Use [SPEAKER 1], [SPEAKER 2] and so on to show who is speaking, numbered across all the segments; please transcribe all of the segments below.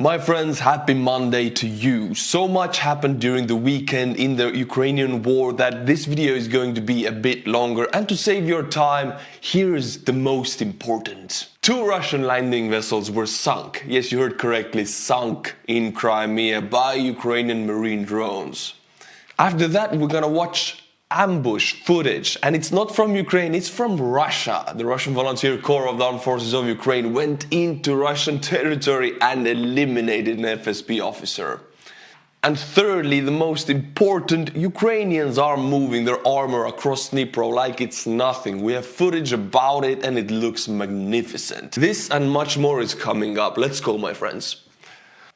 [SPEAKER 1] My friends, happy Monday to you. So much happened during the weekend in the Ukrainian war that this video is going to be a bit longer, and to save your time, here's the most important. 2 Russian landing vessels were sunk, yes, you heard correctly, sunk in Crimea by Ukrainian marine drones. After that, we're gonna watch ambush footage, and it's not from Ukraine, it's from Russia. The Russian Volunteer Corps of the Armed Forces of Ukraine went into Russian territory and eliminated an FSB officer. And thirdly, the most important, Ukrainians are moving their armor across Dnipro like it's nothing. We have footage about it and it looks magnificent. This and much more is coming up. Let's go, my friends.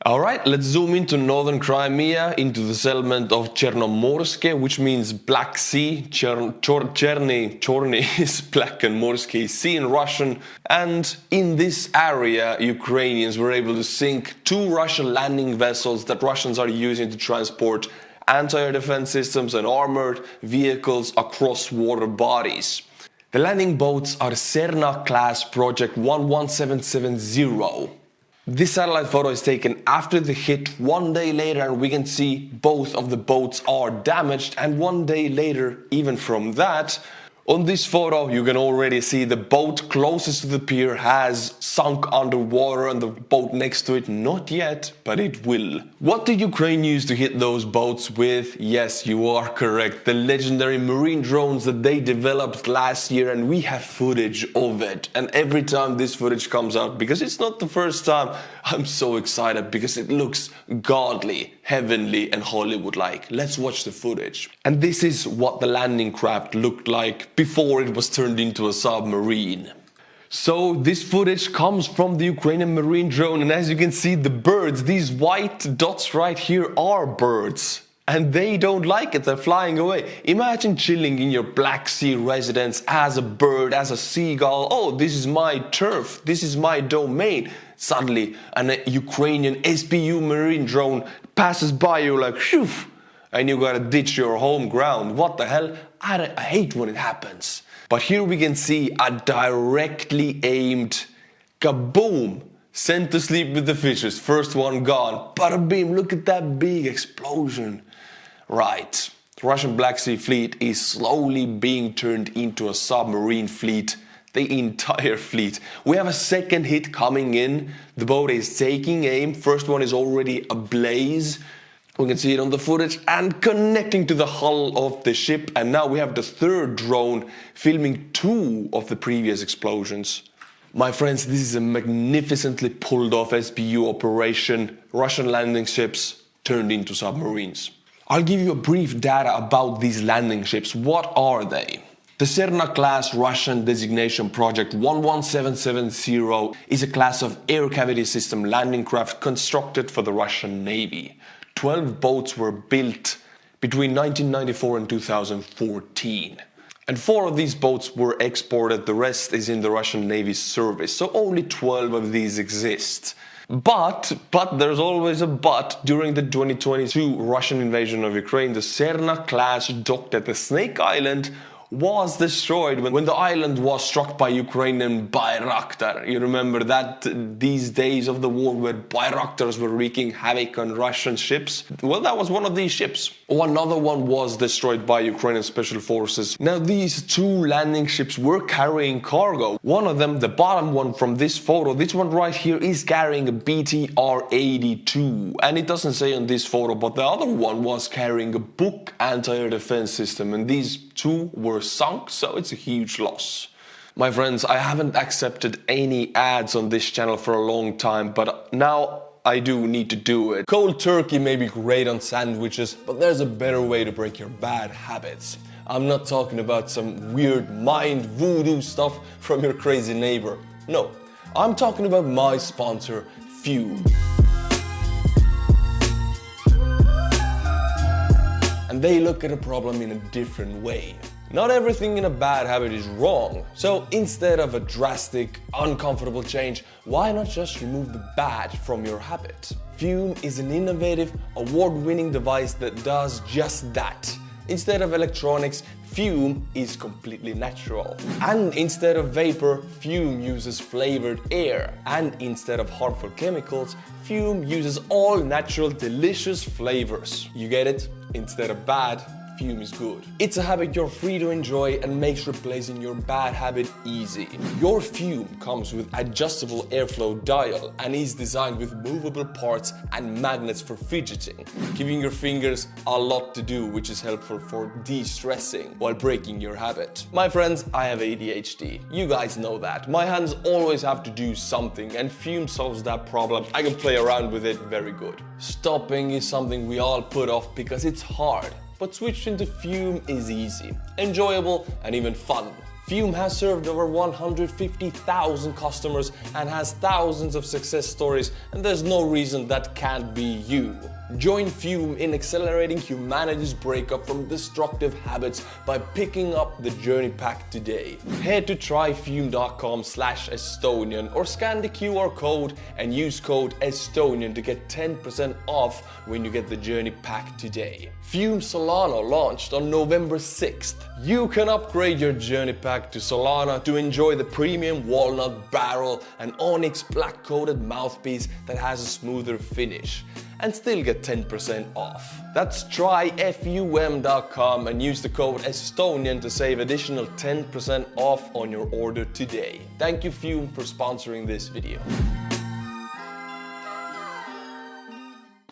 [SPEAKER 1] Alright, let's zoom into northern Crimea, into the settlement of Chernomorske, which means Black Sea. Chorny is black and Morsky is sea in Russian. And in this area, Ukrainians were able to sink 2 Russian landing vessels that Russians are using to transport anti-air defense systems and armored vehicles across water bodies. The landing boats are Serna class Project 11770. This satellite photo is taken after the hit 1 day later, and we can see both of the boats are damaged, and 1 day later, even from that, on this photo you can already see the boat closest to the pier has sunk underwater and the boat next to it not yet, but it will. What did Ukraine use to hit those boats with? Yes, you are correct, the legendary marine drones that they developed last year, and we have footage of it. And every time this footage comes out, because it's not the first time, I'm so excited because it looks godly, heavenly and Hollywood-like. Let's watch the footage. And this is what the landing craft looked like before it was turned into a submarine. So this footage comes from the Ukrainian marine drone, and as you can see, the birds, these white dots right here, are birds. And they don't like it, they're flying away. Imagine chilling in your Black Sea residence as a bird, as a seagull. Oh, this is my turf, this is my domain. Suddenly, a Ukrainian SBU marine drone passes by you like, phew, and you gotta ditch your home ground. What the hell? I hate when it happens. But here we can see a directly aimed kaboom! Sent to sleep with the fishes. First one gone. Bada beam, look at that big explosion. Right. The Russian Black Sea fleet is slowly being turned into a submarine fleet. The entire fleet. We have a second hit coming in. The boat is taking aim. First one is already ablaze. We can see it on the footage and connecting to the hull of the ship. And now we have the third drone filming 2 of the previous explosions. My friends, this is a magnificently pulled off SBU operation. Russian landing ships turned into submarines. I'll give you a brief data about these landing ships. What are they? The Serna class Russian designation Project 11770 is a class of air cavity system landing craft constructed for the Russian Navy. 12 boats were built between 1994 and 2014. And 4 of these boats were exported, the rest is in the Russian Navy's service, so only 12 of these exist. But there's always a but. During the 2022 Russian invasion of Ukraine, the Serna class docked at the Snake Island was destroyed when the island was struck by Ukrainian Bayraktar. You remember that these days of the war where Bayraktars were wreaking havoc on Russian ships? Well, that was one of these ships. Another one was destroyed by Ukrainian special forces. Now these 2 landing ships were carrying cargo. One of them, the bottom one from this photo, this one right here, is carrying a BTR-82. And it doesn't say on this photo, but the other one was carrying a Buk anti-air defense system, and these 2 were sunk, so it's a huge loss. My friends, I haven't accepted any ads on this channel for a long time, but now I do need to do it. Cold turkey may be great on sandwiches, but there's a better way to break your bad habits. I'm not talking about some weird mind voodoo stuff from your crazy neighbor. No, I'm talking about my sponsor, Fuel. And they look at a problem in a different way. Not everything in a bad habit is wrong, so instead of a drastic, uncomfortable change, why not just remove the bad from your habit? Fume is an innovative, award-winning device that does just that. Instead of electronics, fume is completely natural. And instead of vapor, fume uses flavored air. And instead of harmful chemicals, fume uses all natural delicious flavors. You get it? Instead of bad, fume is good. It's a habit you're free to enjoy and makes replacing your bad habit easy. Your fume comes with adjustable airflow dial and is designed with movable parts and magnets for fidgeting, giving your fingers a lot to do, which is helpful for de-stressing while breaking your habit. My friends, I have ADHD. You guys know that. My hands always have to do something, and fume solves that problem. I can play around with it very good. Stopping is something we all put off because it's hard. But switching to fume is easy, enjoyable, and even fun. Fume has served over 150,000 customers and has thousands of success stories, and there's no reason that can't be you. Join Fume in accelerating humanity's breakup from destructive habits by picking up the Journey Pack today. Head to tryfume.com/Estonian or scan the QR code and use code Estonian to get 10% off when you get the Journey Pack today. Fume Solana launched on November 6th. You can upgrade your Journey Pack to Solana to enjoy the premium walnut barrel and onyx black-coated mouthpiece that has a smoother finish, and still get 10% off. That's tryfum.com and use the code Estonian to save additional 10% off on your order today. Thank you Fume for sponsoring this video.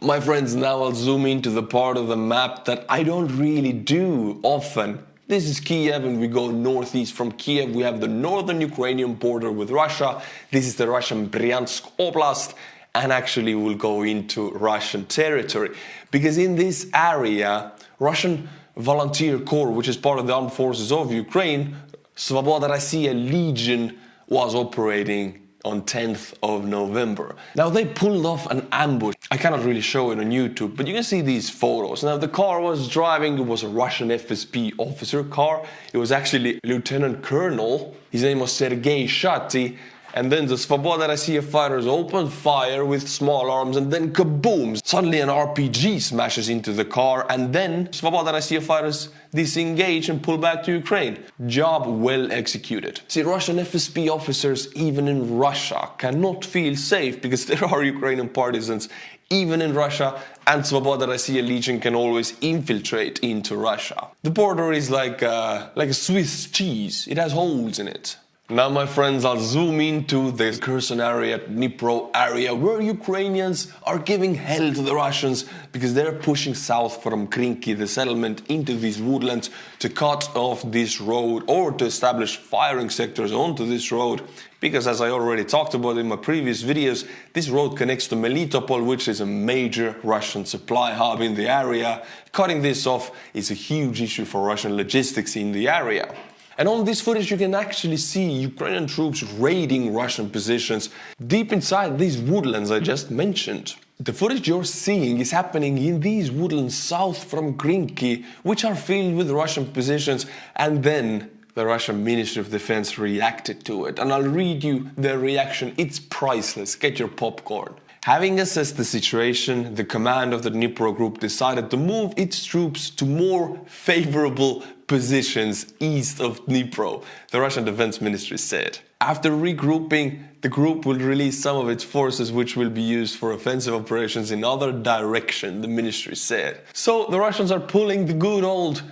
[SPEAKER 1] My friends, now I'll zoom into the part of the map that I don't really do often. This is Kiev, and we go northeast from Kiev. We have the northern Ukrainian border with Russia. This is the Russian Bryansk Oblast, and actually we'll go into Russian territory. Because in this area, Russian Volunteer Corps, which is part of the armed forces of Ukraine, Svoboda Rossiya Legion, was operating on 10th of November. Now they pulled off an ambush. I cannot really show it on YouTube, but you can see these photos. Now the car was driving, it was a Russian FSB officer car. It was actually Lieutenant Colonel. His name was Sergei Shati. And then the Svoboda Rossiya fighters opened fire with small arms, and then kaboom! Suddenly an RPG smashes into the car, and then Svoboda Rossiya fighters disengage and pull back to Ukraine. Job well executed. See, Russian FSB officers, even in Russia, cannot feel safe because there are Ukrainian partisans even in Russia, and Svoboda Rossiya Legion can always infiltrate into Russia. The border is like a Swiss cheese. It has holes in it. Now, my friends, I'll zoom into the Kherson area, Dnipro area, where Ukrainians are giving hell to the Russians because they're pushing south from Krinky, the settlement, into these woodlands to cut off this road or to establish firing sectors onto this road. Because as I already talked about in my previous videos, this road connects to Melitopol, which is a major Russian supply hub in the area. Cutting this off is a huge issue for Russian logistics in the area. And on this footage you can actually see Ukrainian troops raiding Russian positions deep inside these woodlands I just mentioned. The footage you're seeing is happening in these woodlands south from Krinky, which are filled with Russian positions, and then the Russian Ministry of Defense reacted to it. And I'll read you their reaction. It's priceless. Get your popcorn. Having assessed the situation, the command of the Dnipro group decided to move its troops to more favorable positions east of Dnipro, the Russian Defense Ministry said. After regrouping, the group will release some of its forces which will be used for offensive operations in other direction, the ministry said. So the Russians are pulling the good old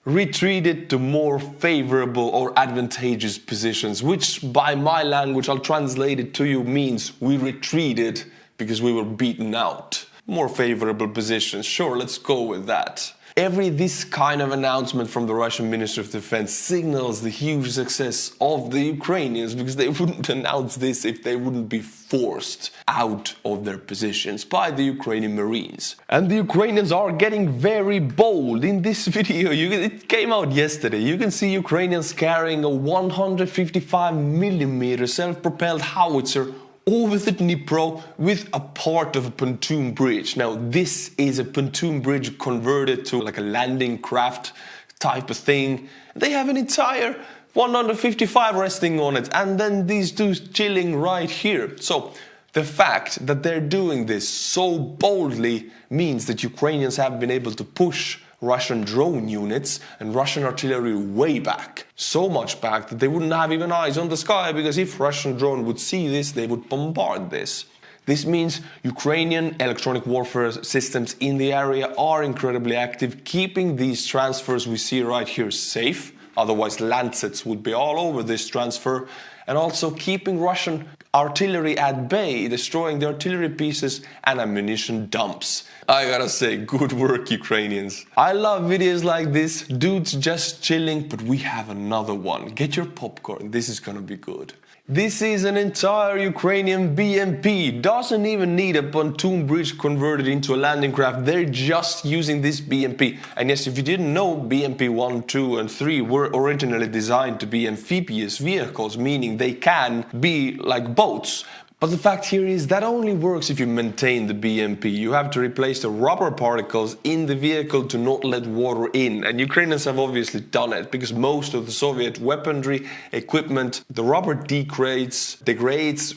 [SPEAKER 1] retreated to more favorable or advantageous positions, which by my language, I'll translate it to you, means we retreated because we were beaten out. More favorable positions, sure, let's go with that. This kind of announcement from the Russian Ministry of Defense signals the huge success of the Ukrainians, because they wouldn't announce this if they wouldn't be forced out of their positions by the Ukrainian Marines. And the Ukrainians are getting very bold. In this video, it came out yesterday, you can see Ukrainians carrying a 155mm self-propelled howitzer over the Dnipro with a part of a pontoon bridge. Now, this is a pontoon bridge converted to like a landing craft type of thing. They have an entire 155 resting on it, and then these two chilling right here. So the fact that they're doing this so boldly means that Ukrainians have been able to push Russian drone units and Russian artillery way back. So much back that they wouldn't have even eyes on the sky, because if Russian drone would see this, they would bombard this. This means Ukrainian electronic warfare systems in the area are incredibly active, keeping these transfers we see right here safe. Otherwise, Lancets would be all over this transfer, and also keeping Russian artillery at bay, destroying the artillery pieces and ammunition dumps. I gotta say, good work, Ukrainians. I love videos like this, dudes just chilling, but we have another one. Get your popcorn, this is gonna be good. This is an entire Ukrainian BMP, doesn't even need a pontoon bridge converted into a landing craft, they're just using this BMP. And yes, if you didn't know, BMP 1, 2 and 3 were originally designed to be amphibious vehicles, meaning they can be like boats. But the fact here is that only works if you maintain the BMP. You have to replace the rubber particles in the vehicle to not let water in. And Ukrainians have obviously done it, because most of the Soviet weaponry, equipment, the rubber degrades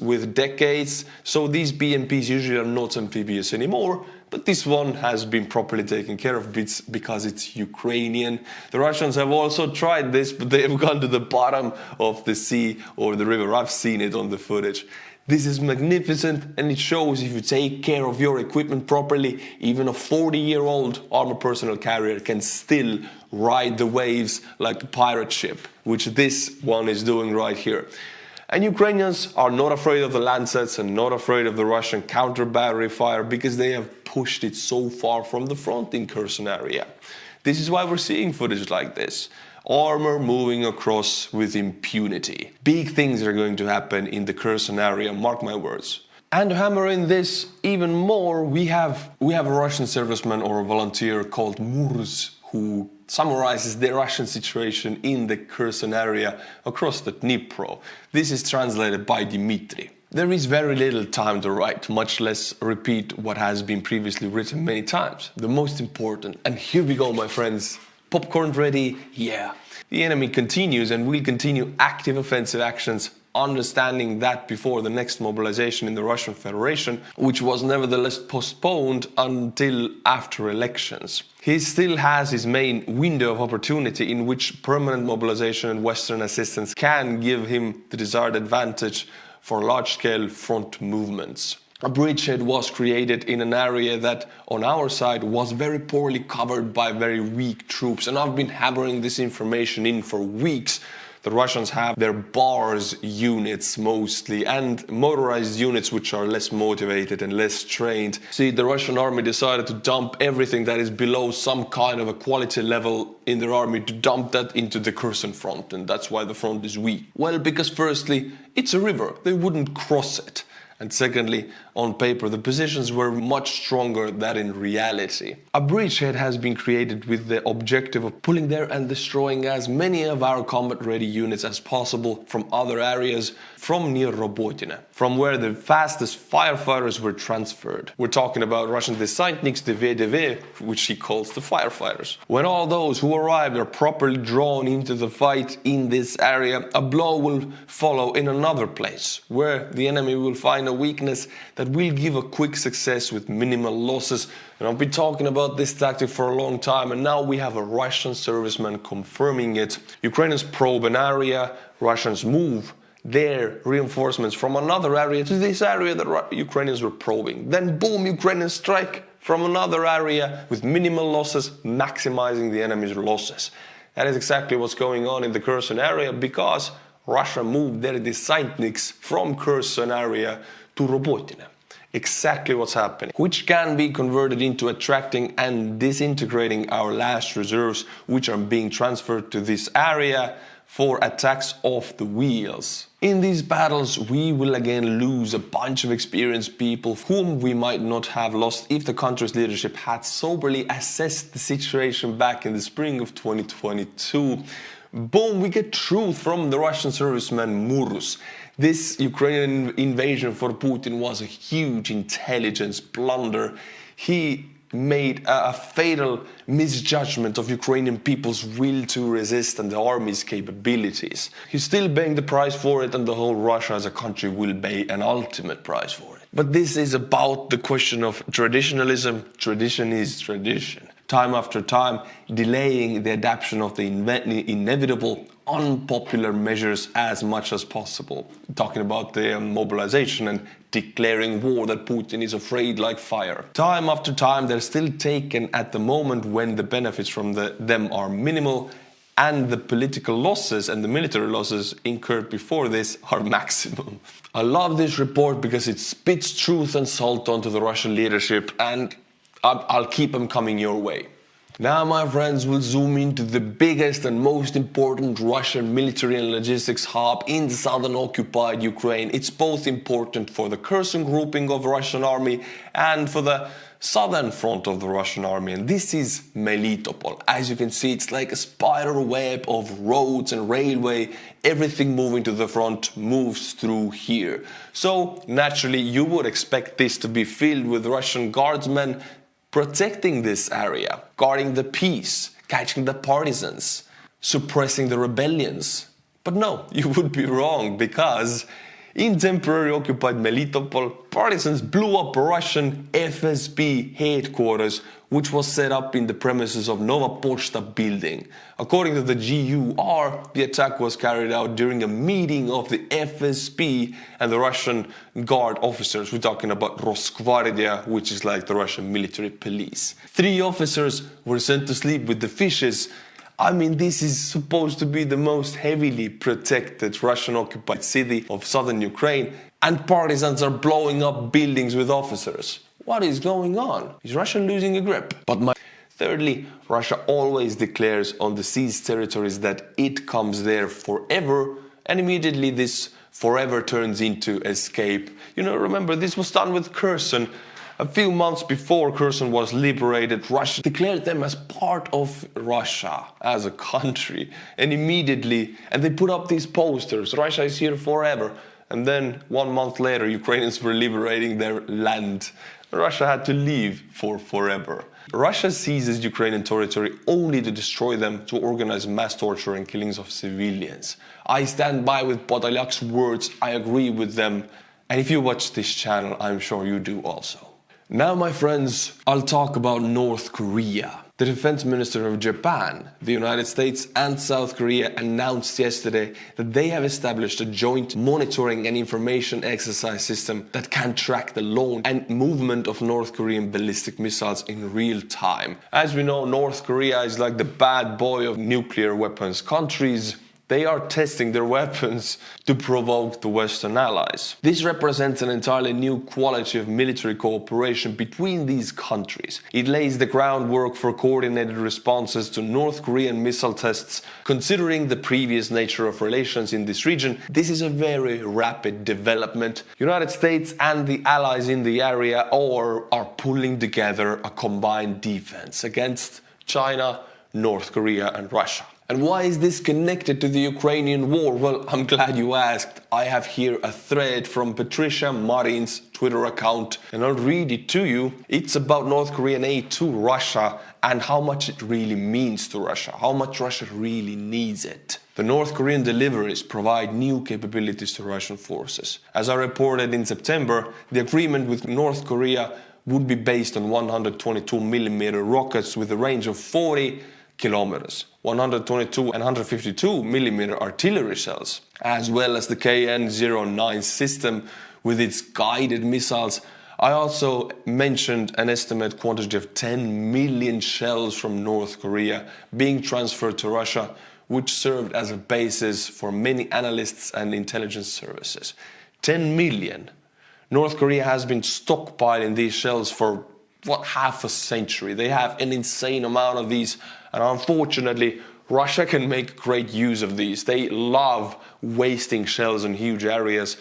[SPEAKER 1] with decades. So these BMPs usually are not amphibious anymore. But this one has been properly taken care of because it's Ukrainian. The Russians have also tried this, but they have gone to the bottom of the sea or the river. I've seen it on the footage. This is magnificent, and it shows if you take care of your equipment properly, even a 40-year-old armored personnel carrier can still ride the waves like a pirate ship, which this one is doing right here. And Ukrainians are not afraid of the Lancets and not afraid of the Russian counter-battery fire, because they have pushed it so far from the front in Kherson area. This is why we're seeing footage like this. Armor moving across with impunity. Big things are going to happen in the Kherson area, mark my words. And to hammer in this even more, we have a Russian serviceman or a volunteer called Murs, who summarizes the Russian situation in the Kherson area across the Dnipro. This is translated by Dmitry. There is very little time to write, much less repeat what has been previously written many times. The most important, and here we go, my friends. Popcorn ready? Yeah. The enemy continues and will continue active offensive actions, understanding that before the next mobilization in the Russian Federation, which was nevertheless postponed until after elections. He still has his main window of opportunity in which permanent mobilization and Western assistance can give him the desired advantage for large-scale front movements. A bridgehead was created in an area that, on our side, was very poorly covered by very weak troops. And I've been hammering this information in for weeks. The Russians have their bars units mostly, and motorized units which are less motivated and less trained. See, the Russian army decided to dump everything that is below some kind of a quality level in their army, to dump that into the Kherson front, and that's why the front is weak. Well, because firstly, it's a river, they wouldn't cross it. And secondly, on paper, the positions were much stronger than in reality. A bridgehead has been created with the objective of pulling there and destroying as many of our combat-ready units as possible from other areas from near Robotine, from where the fastest firefighters were transferred. We're talking about Russian desantniks, the VDV, which he calls the firefighters. When all those who arrived are properly drawn into the fight in this area, a blow will follow in another place, where the enemy will find a weakness that will give a quick success with minimal losses. And I've been talking about this tactic for a long time, and now we have a Russian serviceman confirming it. Ukrainians probe an area, Russians move their reinforcements from another area to this area that Ukrainians were probing. Then boom, Ukrainians strike from another area with minimal losses, maximizing the enemy's losses. That is exactly what's going on in the Kherson area, because Russia moved their desantniks from Kherson area to Robotine. Exactly what's happening, which can be converted into attracting and disintegrating our last reserves, which are being transferred to this area for attacks off the wheels. In these battles, we will again lose a bunch of experienced people whom we might not have lost if the country's leadership had soberly assessed the situation back in the spring of 2022. Boom, we get truth from the Russian serviceman Murs. This Ukrainian invasion for Putin was a huge intelligence blunder. He made a fatal misjudgment of Ukrainian people's will to resist and the army's capabilities. He's still paying the price for it, and the whole Russia as a country will pay an ultimate price for it. But this is about the question of traditionalism. Tradition is tradition. time after time, delaying the adoption of the inevitable unpopular measures as much as possible. Talking about the mobilization and declaring war that Putin is afraid like fire. Time after time, they're still taken at the moment when the benefits from them are minimal, and the political losses and the military losses incurred before this are maximum. I love this report because it spits truth and salt onto the Russian leadership, and I'll keep them coming your way. Now, my friends, we'll zoom into the biggest and most important Russian military and logistics hub in southern occupied Ukraine. It's both important for the Kherson grouping of the Russian army and for the southern front of the Russian army, and this is Melitopol. As you can see, it's like a spider web of roads and railway. Everything moving to the front moves through here. So naturally, you would expect this to be filled with Russian guardsmen protecting this area, guarding the peace, catching the partisans, suppressing the rebellions. But no, you would be wrong, because in temporary occupied Melitopol, partisans blew up a Russian FSB headquarters, which was set up in the premises of Nova Pochta building. According to the GUR, the attack was carried out during a meeting of the FSB and the Russian guard officers. We're talking about Rosgvardia, which is like the Russian military police. 3 officers were sent to sleep with the fishes. I mean, this is supposed to be the most heavily protected Russian-occupied city of southern Ukraine, and partisans are blowing up buildings with officers. What is going on? Is Russia losing a grip? Thirdly, Russia always declares on the seized territories that it comes there forever, and immediately this forever turns into escape. You know, remember, this was done with Kherson. A few months before Kherson was liberated, Russia declared them as part of Russia, as a country. And they put up these posters, Russia is here forever. And then 1 month later, Ukrainians were liberating their land. Russia had to leave for forever. Russia seizes Ukrainian territory only to destroy them, to organize mass torture and killings of civilians. I stand by with Podolyak's words, I agree with them. And if you watch this channel, I'm sure you do also. Now, my friends, I'll talk about North Korea. The defense minister of Japan, the United States and South Korea announced yesterday that they have established a joint monitoring and information exercise system that can track the launch and movement of North Korean ballistic missiles in real time. As we know, North Korea is like the bad boy of nuclear weapons countries. They are testing their weapons to provoke the Western allies. This represents an entirely new quality of military cooperation between these countries. It lays the groundwork for coordinated responses to North Korean missile tests. Considering the previous nature of relations in this region, this is a very rapid development. United States and the allies in the area are pulling together a combined defense against China, North Korea and Russia. And why is this connected to the Ukrainian war? Well, I'm glad you asked. I have here a thread from Patricia Marin's Twitter account, and I'll read it to you. It's about North Korean aid to Russia and how much it really means to Russia, how much Russia really needs it. The North Korean deliveries provide new capabilities to Russian forces. As I reported in September, the agreement with North Korea would be based on 122mm rockets with a range of 40 kilometers, 122 and 152mm artillery shells, as well as the KN-09 system with its guided missiles. I also mentioned an estimate quantity of 10 million shells from North Korea being transferred to Russia, which served as a basis for many analysts and intelligence services. 10 million. North Korea has been stockpiling these shells for half a century. They have an insane amount of these, and unfortunately Russia can make great use of these. They love wasting shells in huge areas.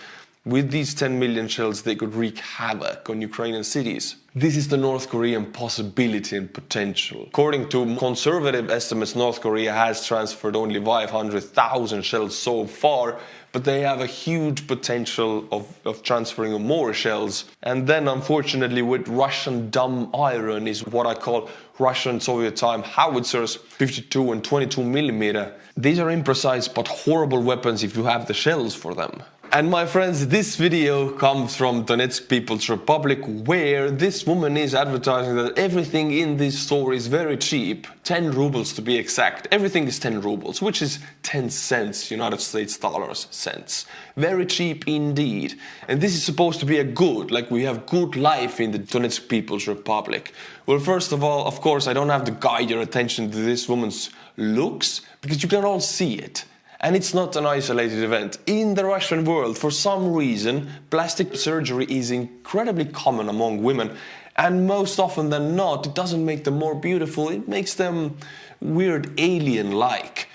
[SPEAKER 1] With these 10 million shells, they could wreak havoc on Ukrainian cities. This is the North Korean possibility and potential. According to conservative estimates, North Korea has transferred only 500,000 shells so far, but they have a huge potential of transferring more shells. And then, unfortunately, with Russian dumb iron is what I call Russian Soviet time howitzers, 52 and 22mm. These are imprecise but horrible weapons if you have the shells for them. And my friends, this video comes from Donetsk People's Republic, where this woman is advertising that everything in this store is very cheap. 10 rubles to be exact. Everything is 10 rubles, which is 10 cents, United States dollars cents. Very cheap indeed. And this is supposed to be a good, like we have good life in the Donetsk People's Republic. Well, first of all, of course, I don't have to guide your attention to this woman's looks, because you can all see it. And it's not an isolated event. In the Russian world, for some reason, plastic surgery is incredibly common among women. And most often than not, it doesn't make them more beautiful, it makes them weird alien-like.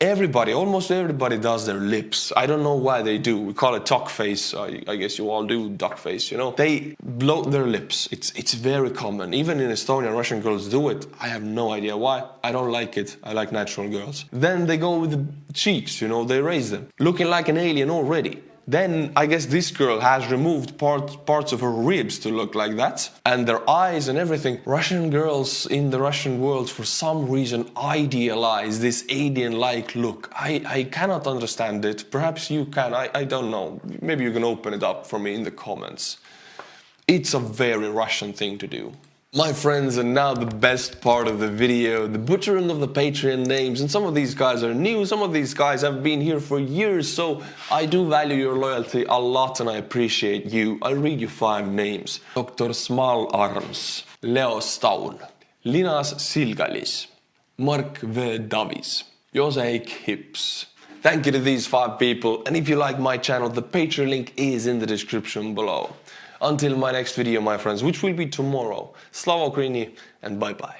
[SPEAKER 1] Everybody, almost everybody does their lips. I don't know why they do. We call it duck face. I guess you all do duck face, you know. They bloat their lips. It's very common. Even in Estonia, Russian girls do it. I have no idea why. I don't like it. I like natural girls. Then they go with the cheeks, you know, they raise them. Looking like an alien already. Then I guess this girl has removed parts of her ribs to look like that. And their eyes and everything. Russian girls in the Russian world for some reason idealize this alien-like look. I cannot understand it. Perhaps you can. I don't know. Maybe you can open it up for me in the comments. It's a very Russian thing to do. My friends, and now the best part of the video, the butchering of the Patreon names. And some of these guys are new, some of these guys have been here for years, so I do value your loyalty a lot and I appreciate you. I'll read you 5 names. Dr. Small Arms, Leo Staun, Linas Silgalis, Mark V. Davis, Josek Hips. Thank you to these 5 people, and if you like my channel, the Patreon link is in the description below. Until my next video, my friends, which will be tomorrow, Slava Ukraini, and bye-bye.